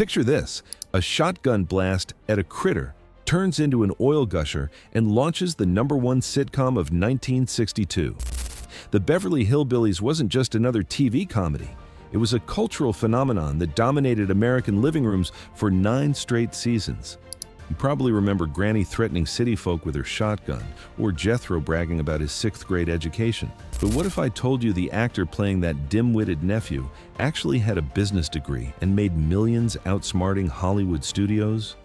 Picture this: a shotgun blast at a critter turns into an oil gusher and launches the #1 sitcom of 1962. The Beverly Hillbillies wasn't just another TV comedy. It was a cultural phenomenon that dominated American living rooms for 9 straight seasons. You probably remember Granny threatening city folk with her shotgun, or Jethro bragging about his 6th grade education. But what if I told you the actor playing that dim-witted nephew actually had a business degree and made millions outsmarting Hollywood studios?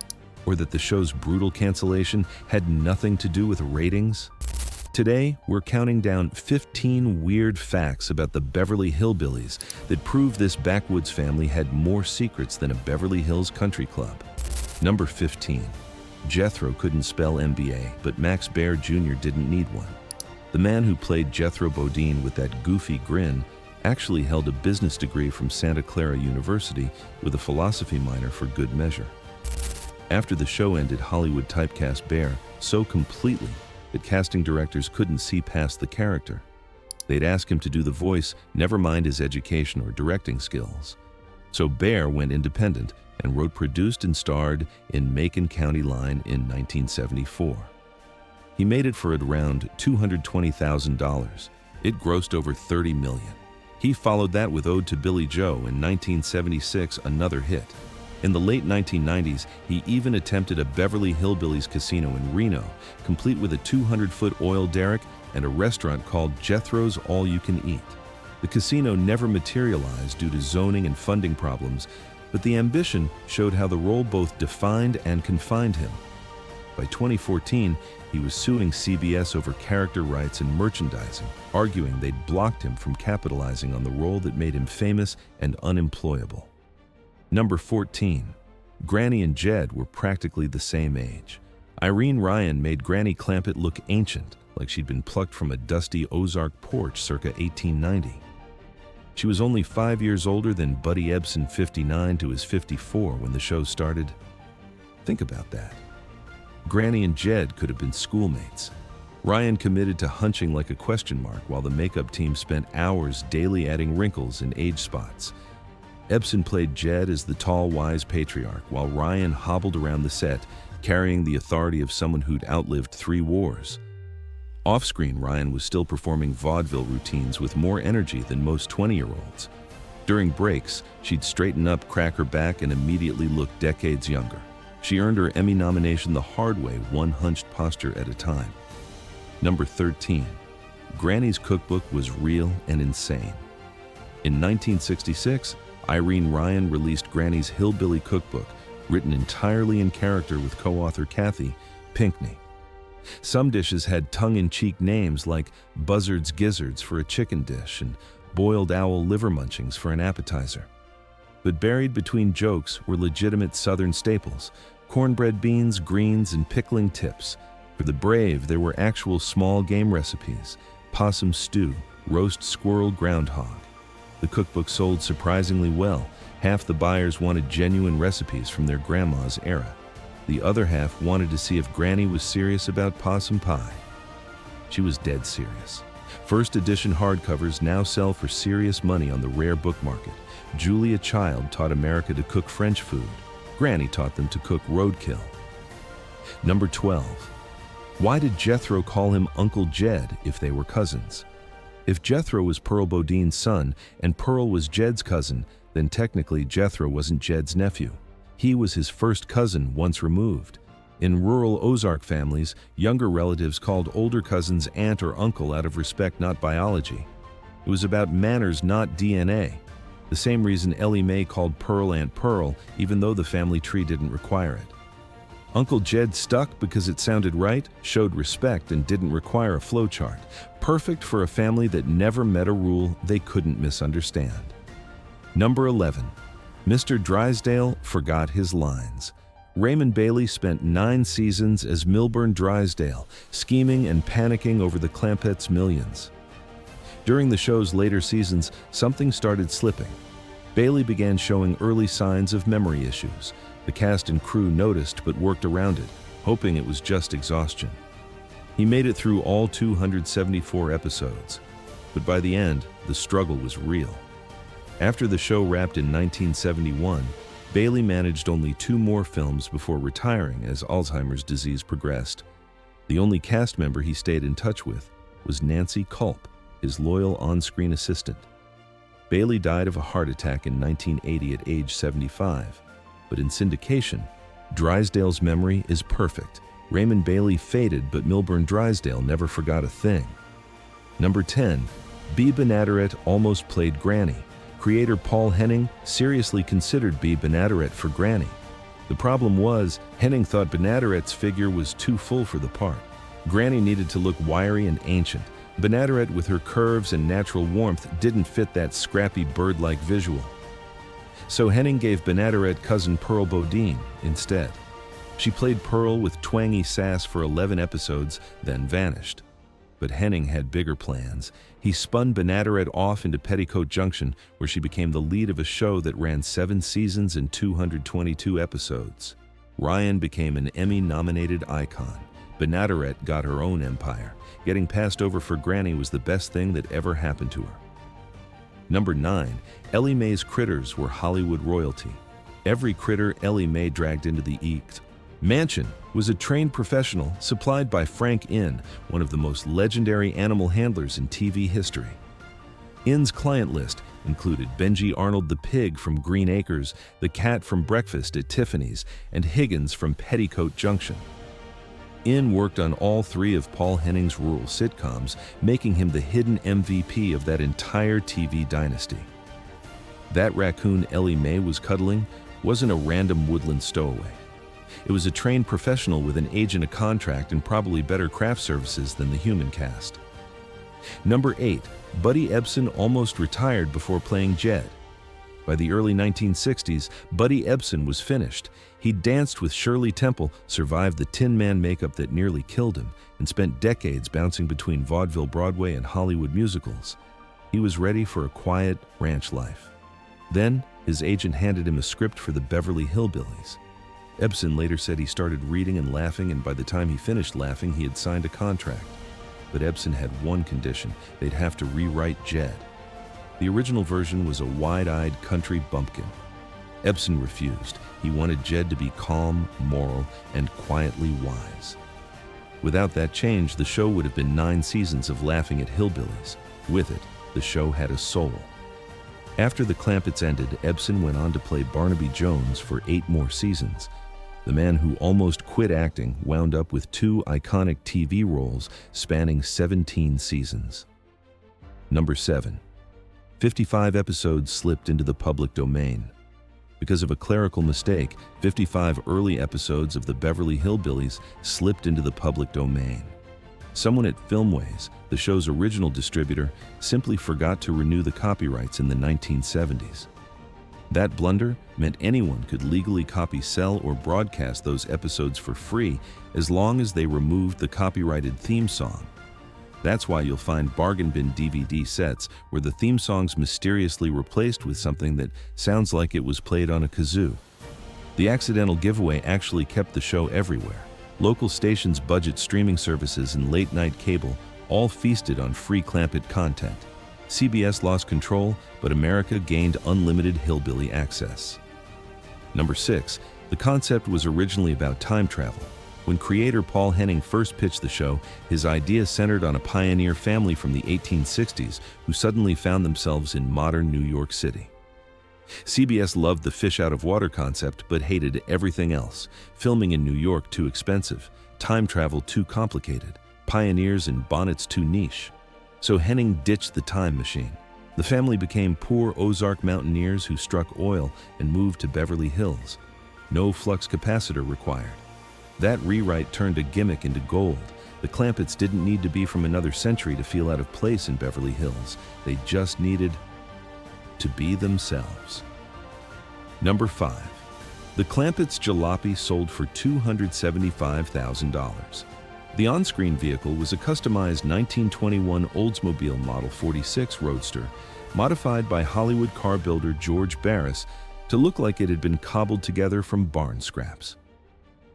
Or that the show's brutal cancellation had nothing to do with ratings? Today, we're counting down 15 weird facts about the Beverly Hillbillies that prove this backwoods family had more secrets than a Beverly Hills country club. Number 15. Jethro couldn't spell MBA, but Max Baer Jr. didn't need one. The man who played Jethro Bodine with that goofy grin actually held a business degree from Santa Clara University with a philosophy minor for good measure. After the show ended, Hollywood typecast Baer so completely that casting directors couldn't see past the character. They'd ask him to do the voice, never mind his education or directing skills. So Baer went independent and wrote, produced, and starred in Macon County Line in 1974. He made it for around $220,000. It grossed over $30 million. He followed that with Ode to Billy Joe in 1976, another hit. In the late 1990s, he even attempted a Beverly Hillbillies casino in Reno, complete with a 200-foot oil derrick and a restaurant called Jethro's All You Can Eat. The casino never materialized due to zoning and funding problems, but the ambition showed how the role both defined and confined him. By 2014, he was suing CBS over character rights and merchandising, arguing they'd blocked him from capitalizing on the role that made him famous and unemployable. Number 14. Granny and Jed were practically the same age. Irene Ryan made Granny Clampett look ancient, like she'd been plucked from a dusty Ozark porch circa 1890. She was only 5 years older than Buddy Ebsen, 59, to his 54 when the show started. Think about that. Granny and Jed could have been schoolmates. Ryan committed to hunching like a question mark while the makeup team spent hours daily adding wrinkles and age spots. Ebsen played Jed as the tall, wise patriarch, while Ryan hobbled around the set, carrying the authority of someone who'd outlived 3 wars. Off-screen, Ryan was still performing vaudeville routines with more energy than most 20-year-olds. During breaks, she'd straighten up, crack her back, and immediately look decades younger. She earned her Emmy nomination the hard way, one hunched posture at a time. Number 13. Granny's cookbook was real and insane. In 1966, Irene Ryan released Granny's Hillbilly Cookbook, written entirely in character with co-author Kathy Pinkney. Some dishes had tongue-in-cheek names like Buzzard's Gizzards for a chicken dish and Boiled Owl Liver Munchings for an appetizer. But buried between jokes were legitimate Southern staples: cornbread beans, greens, and pickling tips. For the brave, there were actual small game recipes: possum stew, roast squirrel, groundhog. The cookbook sold surprisingly well. Half the buyers wanted genuine recipes from their grandma's era. The other half wanted to see if Granny was serious about possum pie. She was dead serious. First edition hardcovers now sell for serious money on the rare book market. Julia Child taught America to cook French food. Granny taught them to cook roadkill. Number 12. Why did Jethro call him Uncle Jed if they were cousins? If Jethro was Pearl Bodine's son and Pearl was Jed's cousin, then technically Jethro wasn't Jed's nephew. He was his first cousin once removed. In rural Ozark families, younger relatives called older cousins aunt or uncle out of respect, not biology. It was about manners, not DNA. The same reason Ellie Mae called Pearl Aunt Pearl, even though the family tree didn't require it. Uncle Jed stuck because it sounded right, showed respect, and didn't require a flowchart. Perfect for a family that never met a rule they couldn't misunderstand. Number 11. Mr. Drysdale forgot his lines. Raymond Bailey spent 9 seasons as Milburn Drysdale, scheming and panicking over the Clampetts' millions. During the show's later seasons, something started slipping. Bailey began showing early signs of memory issues. The cast and crew noticed but worked around it, hoping it was just exhaustion. He made it through all 274 episodes, but by the end, the struggle was real. After the show wrapped in 1971, Bailey managed only 2 more films before retiring as Alzheimer's disease progressed. The only cast member he stayed in touch with was Nancy Culp, his loyal on-screen assistant. Bailey died of a heart attack in 1980 at age 75, but in syndication, Drysdale's memory is perfect. Raymond Bailey faded, but Milburn Drysdale never forgot a thing. Number 10. Bea Benaderet almost played Granny. Creator Paul Henning seriously considered Bea Benaderet for Granny. The problem was, Henning thought Benaderet's figure was too full for the part. Granny needed to look wiry and ancient. Benaderet, with her curves and natural warmth, didn't fit that scrappy bird-like visual. So Henning gave Benaderet cousin Pearl Bodine instead. She played Pearl with twangy sass for 11 episodes, then vanished. But Henning had bigger plans. He spun Benaderet off into Petticoat Junction, where she became the lead of a show that ran 7 seasons and 222 episodes. Ryan became an Emmy-nominated icon. Benaderet got her own empire. Getting passed over for Granny was the best thing that ever happened to her. Number 9. Ellie Mae's critters were Hollywood royalty. Every critter Ellie Mae dragged into the Eeked Mansion was a trained professional supplied by Frank Inn, one of the most legendary animal handlers in TV history. Inn's client list included Benji Arnold the pig from Green Acres, the cat from Breakfast at Tiffany's, and Higgins from Petticoat Junction. Inn worked on all 3 of Paul Henning's rural sitcoms, making him the hidden MVP of that entire TV dynasty. That raccoon Ellie Mae was cuddling wasn't a random woodland stowaway. It was a trained professional with an age and a contract and probably better craft services than the human cast. Number 8. Buddy Ebsen almost retired before playing Jed. By the early 1960s, Buddy Ebsen was finished. He danced with Shirley Temple, survived the Tin Man makeup that nearly killed him, and spent decades bouncing between vaudeville Broadway and Hollywood musicals. He was ready for a quiet ranch life. Then, his agent handed him a script for the Beverly Hillbillies. Ebsen later said he started reading and laughing, and by the time he finished laughing, he had signed a contract. But Ebsen had one condition: they'd have to rewrite Jed. The original version was a wide-eyed country bumpkin. Ebsen refused. He wanted Jed to be calm, moral, and quietly wise. Without that change, the show would have been 9 seasons of laughing at hillbillies. With it, the show had a soul. After the Clampetts ended, Ebsen went on to play Barnaby Jones for 8 more seasons. The man who almost quit acting wound up with 2 iconic TV roles spanning 17 seasons. Number 7. 55 episodes slipped into the public domain. Because of a clerical mistake, 55 early episodes of the Beverly Hillbillies slipped into the public domain. Someone at Filmways, the show's original distributor, simply forgot to renew the copyrights in the 1970s. That blunder meant anyone could legally copy, sell, or broadcast those episodes for free as long as they removed the copyrighted theme song. That's why you'll find bargain bin DVD sets where the theme song's mysteriously replaced with something that sounds like it was played on a kazoo. The accidental giveaway actually kept the show everywhere. Local stations, budget streaming services, and late-night cable all feasted on free Clampett content. CBS lost control, but America gained unlimited hillbilly access. Number 6. The concept was originally about time travel. When creator Paul Henning first pitched the show, his idea centered on a pioneer family from the 1860s who suddenly found themselves in modern New York City. CBS loved the fish-out-of-water concept but hated everything else. Filming in New York too expensive, time travel too complicated, pioneers in bonnets too niche. So Henning ditched the time machine. The family became poor Ozark mountaineers who struck oil and moved to Beverly Hills. No flux capacitor required. That rewrite turned a gimmick into gold. The Clampetts didn't need to be from another century to feel out of place in Beverly Hills. They just needed to be themselves. Number 5. The Clampetts' jalopy sold for $275,000. The on-screen vehicle was a customized 1921 Oldsmobile Model 46 Roadster, modified by Hollywood car builder George Barris to look like it had been cobbled together from barn scraps.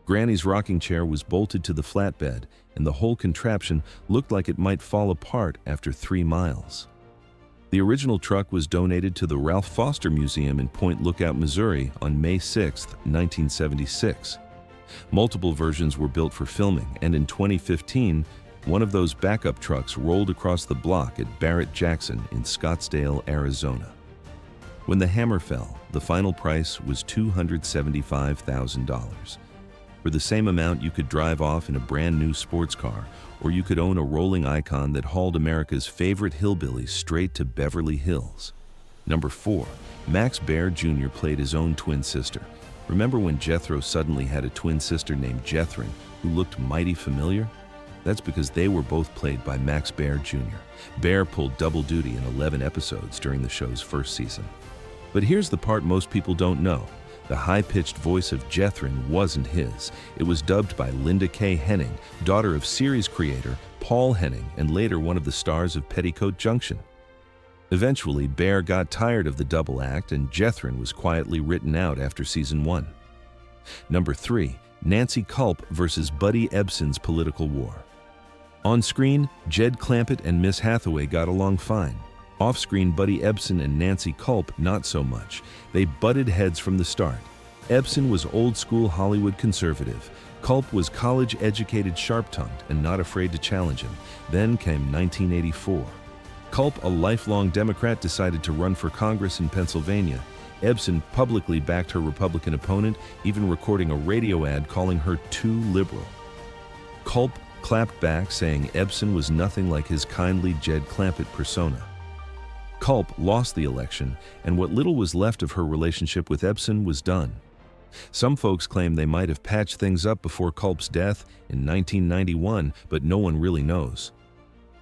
Granny's rocking chair was bolted to the flatbed, and the whole contraption looked like it might fall apart after 3 miles. The original truck was donated to the Ralph Foster Museum in Point Lookout, Missouri on May 6, 1976. Multiple versions were built for filming, and in 2015, one of those backup trucks rolled across the block at Barrett-Jackson in Scottsdale, Arizona. When the hammer fell, the final price was $275,000. For the same amount, you could drive off in a brand new sports car, or you could own a rolling icon that hauled America's favorite hillbillies straight to Beverly Hills. Number 4. Max Baer Jr. played his own twin sister. Remember when Jethro suddenly had a twin sister named Jethryn who looked mighty familiar? That's because they were both played by Max Baer Jr. Baer pulled double duty in 11 episodes during the show's first season. But here's the part most people don't know. The high-pitched voice of Jethryn wasn't his. It was dubbed by Linda Kay Henning, daughter of series creator Paul Henning and later one of the stars of Petticoat Junction. Eventually, Baer got tired of the double act and Jethryn was quietly written out after season 1. Number 3. Nancy Culp versus Buddy Ebsen's political war. On screen, Jed Clampett and Miss Hathaway got along fine. Off-screen, Buddy Ebsen and Nancy Culp not so much. They butted heads from the start. Ebsen was old-school Hollywood conservative. Culp was college-educated sharp-tongued and not afraid to challenge him. Then came 1984. Culp, a lifelong Democrat, decided to run for Congress in Pennsylvania. Ebsen publicly backed her Republican opponent, even recording a radio ad calling her too liberal. Culp clapped back, saying Ebsen was nothing like his kindly Jed Clampett persona. Culp lost the election, and what little was left of her relationship with Ebsen was done. Some folks claim they might have patched things up before Culp's death in 1991, but no one really knows.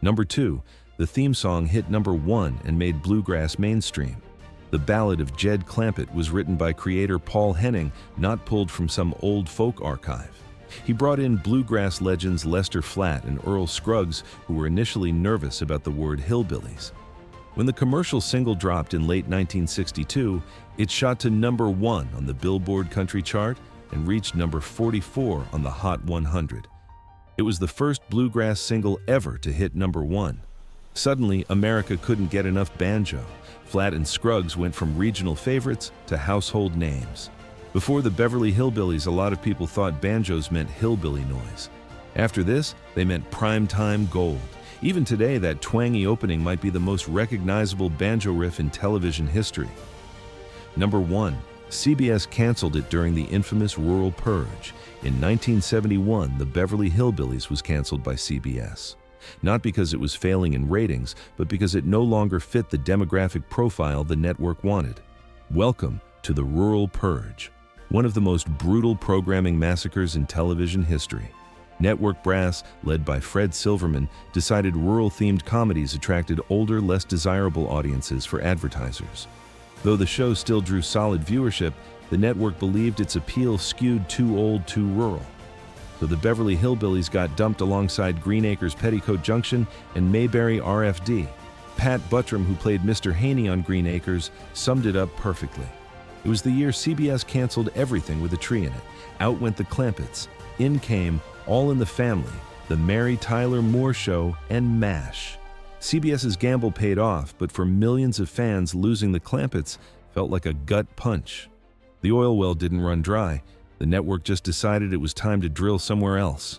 Number 2. The theme song hit number 1 and made bluegrass mainstream. The Ballad of Jed Clampett was written by creator Paul Henning, not pulled from some old folk archive. He brought in bluegrass legends Lester Flatt and Earl Scruggs, who were initially nervous about the word hillbillies. When the commercial single dropped in late 1962, it shot to number 1 on the Billboard Country Chart and reached number 44 on the Hot 100. It was the first bluegrass single ever to hit number 1. Suddenly, America couldn't get enough banjo. Flatt and Scruggs went from regional favorites to household names. Before the Beverly Hillbillies, a lot of people thought banjos meant hillbilly noise. After this, they meant primetime gold. Even today, that twangy opening might be the most recognizable banjo riff in television history. Number 1. CBS canceled it during the infamous rural purge. In 1971, the Beverly Hillbillies was canceled by CBS. Not because it was failing in ratings, but because it no longer fit the demographic profile the network wanted. Welcome to the rural purge, one of the most brutal programming massacres in television history. Network brass, led by Fred Silverman, decided rural-themed comedies attracted older, less desirable audiences for advertisers. Though the show still drew solid viewership, the network believed its appeal skewed too old, too rural. So the Beverly Hillbillies got dumped alongside Green Acres Petticoat Junction and Mayberry RFD. Pat Buttram, who played Mr. Haney on Green Acres, summed it up perfectly. It was the year CBS canceled everything with a tree in it. Out went the Clampetts. In came All in the Family, The Mary Tyler Moore Show, and MASH. CBS's gamble paid off, but for millions of fans, losing the Clampetts felt like a gut punch. The oil well didn't run dry. The network just decided it was time to drill somewhere else.